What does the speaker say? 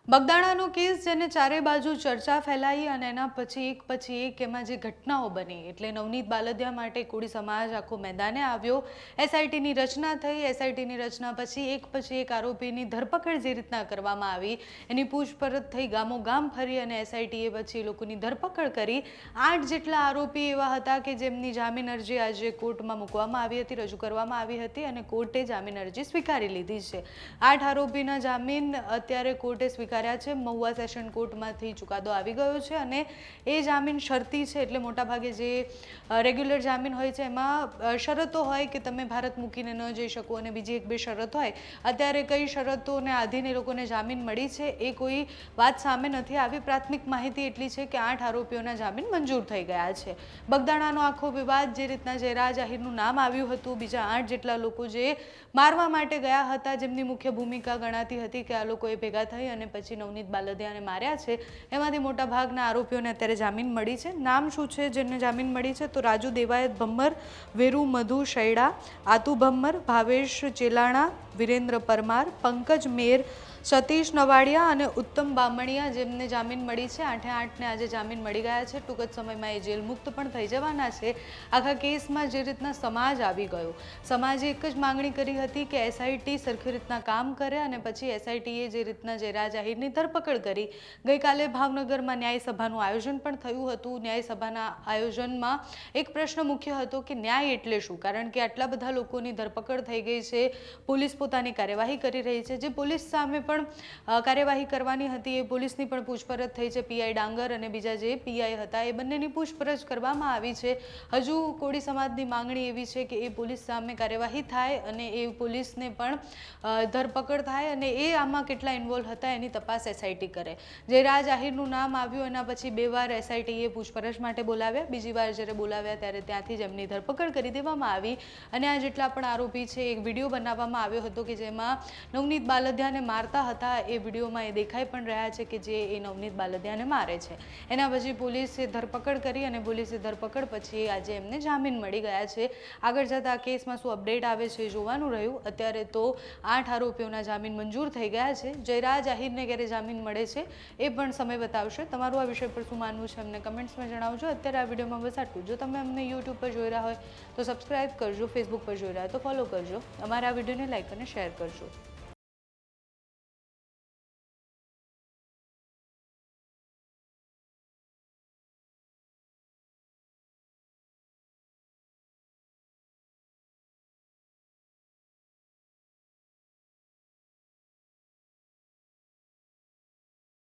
બગદાણાનો case જેને ચારે બાજુ ચર્ચા ફેલાઈ અને એના પછી એક એમાં જે ઘટનાઓ બની એટલે નવનીત બાલદિયા માટે કોળી સમાજ આખો મેદાને આવ્યો। એસઆઈટીની રચના થઈ। એસઆઈટીની રચના પછી એક આરોપીની ધરપકડ જે રીતના કરવામાં આવી એની પૂછપરછ થઈ, ગામોગામ ફરી અને એસઆઈટીએ પછી લોકોની ધરપકડ કરી। 8 જેટલા આરોપી એવા હતા કે જેમની જામીન અરજી આજે કોર્ટમાં મૂકવામાં આવી હતી, રજૂ કરવામાં આવી હતી અને કોર્ટે જામીન અરજી સ્વીકારી લીધી છે। 8 આરોપીના જામીન અત્યારે કોર્ટે સ્વીકાર્યા છે। મહુવા સેશન કોર્ટમાંથી ચુકાદો આવી ગયો છે અને એ જામીન શરતી છે એટલે મોટાભાગે જે રેગ્યુલર જામીન હોય છે એમાં શરતો હોય કે તમે ભારત મૂકીને ન જઈ શકો અને બીજી એક બે શરત હોય। અત્યારે કઈ શરતોને આધીન એ લોકોને જામીન મળી છે એ કોઈ વાત સામે નથી આવી। પ્રાથમિક માહિતી એટલી છે કે 8 આરોપીઓના જામીન મંજૂર થઈ ગયા છે। બગદાણાનો આખો વિવાદ જે રીતના જયરાજ આહિરનું નામ આવ્યું હતું, બીજા 8 જેટલા લોકો જે મારવા માટે ગયા હતા જેમની મુખ્ય ભૂમિકા ગણાતી હતી કે આ લોકોએ ભેગા થઈ અને પછી નવનીત બાલદિયાને માર્યા છે, એમાંથી મોટા ભાગના આરોપીઓને અત્યારે જામીન મળી છે। નામ શું છે જેને જામીન મળી છે? તો રાજુ દેવાયત ભમ્મર, વેરુ મધુ શૈડા, આતુ ભમ્મર, ભાવેશ ચેલાણા, વિરેન્દ્ર પરમાર, પંકજ મેર, સતીશ નવાડિયા અને ઉત્તમ બામણિયા જેમને જામીન મળી છે। 8ને આજે જામીન મળી ગયા છે। ટૂંક જ સમયમાં એ જેલ મુક્ત પણ થઈ જવાના છે। આખા કેસમાં જે રીતના સમાજ આવી ગયો, સમાજે એક જ માંગણી કરી હતી કે એસઆઈટી સરખી રીતના કામ કરે અને પછી એસઆઈટીએ જે રીતના જયરાજ આહિરની ધરપકડ કરી। ગઈકાલે ભાવનગરમાં ન્યાય સભાનું આયોજન પણ થયું હતું। ન્યાય સભાના આયોજનમાં એક પ્રશ્ન મુખ્ય હતો કે ન્યાય એટલે શું, કારણ કે આટલા બધા લોકોની ધરપકડ થઈ ગઈ છે, પોલીસ પોતાની કાર્યવાહી કરી રહી છે। જે પોલીસ સામે પણ કાર્યવાહી કરવાની હતી એ પોલીસની પણ પૂછપરછ થઈ છે। પીઆઈ ડાંગર અને બીજા જે પીઆઈ હતા એ બંનેની પૂછપરછ કરવામાં આવી છે। હજુ કોળી સમાજની માંગણી એવી છે કે એ પોલીસ સામે કાર્યવાહી થાય અને એ પોલીસને પણ ધરપકડ થાય અને એ આમાં કેટલા ઇન્વોલ્વ હતા એની તપાસ એસઆઈટી કરે। જયરાજ આહિરનું નામ આવ્યું એના પછી 2 વાર એસઆઈટીએ પૂછપરછ માટે બોલાવ્યા। બીજી વાર જ્યારે બોલાવ્યા ત્યારે ત્યાંથી જ એમની ધરપકડ કરી દેવામાં આવી અને આ જેટલા પણ આરોપી છે એક વિડીયો બનાવવામાં આવ્યો હતો કે જેમાં નવનીત બાલદિયાને મારતા હતા। એ વિડીયોમાં એ દેખાઈ પણ રહ્યા છે કે જે એ નવનીત બાલદિયાને મારે છે। એના પછી પોલીસે ધરપકડ કરી અને પોલીસે ધરપકડ પછી આજે એમને જામીન મળી ગયા છે। આગળ જતા આ કેસમાં શું અપડેટ આવે છે જોવાનું રહ્યું। અત્યારે તો 8 આરોપીઓના જામીન મંજૂર થઈ ગયા છે। જયરાજ આહિરને ક્યારે જામીન મળે છે એ પણ સમય બતાવશે। તમારું આ વિષય પર શું માનવું છે અમને કમેન્ટ્સમાં જણાવજો। અત્યારે આ વિડીયોમાં બસ આટલું। જો તમે અમને યુટ્યુબ પર જોઈ રહ્યા હોય તો સબસ્ક્રાઇબ કરજો, ફેસબુક પર જોઈ રહ્યા હોય તો ફોલો કરજો, અમારા આ વિડીયોને લાઈક અને શેર કરજો।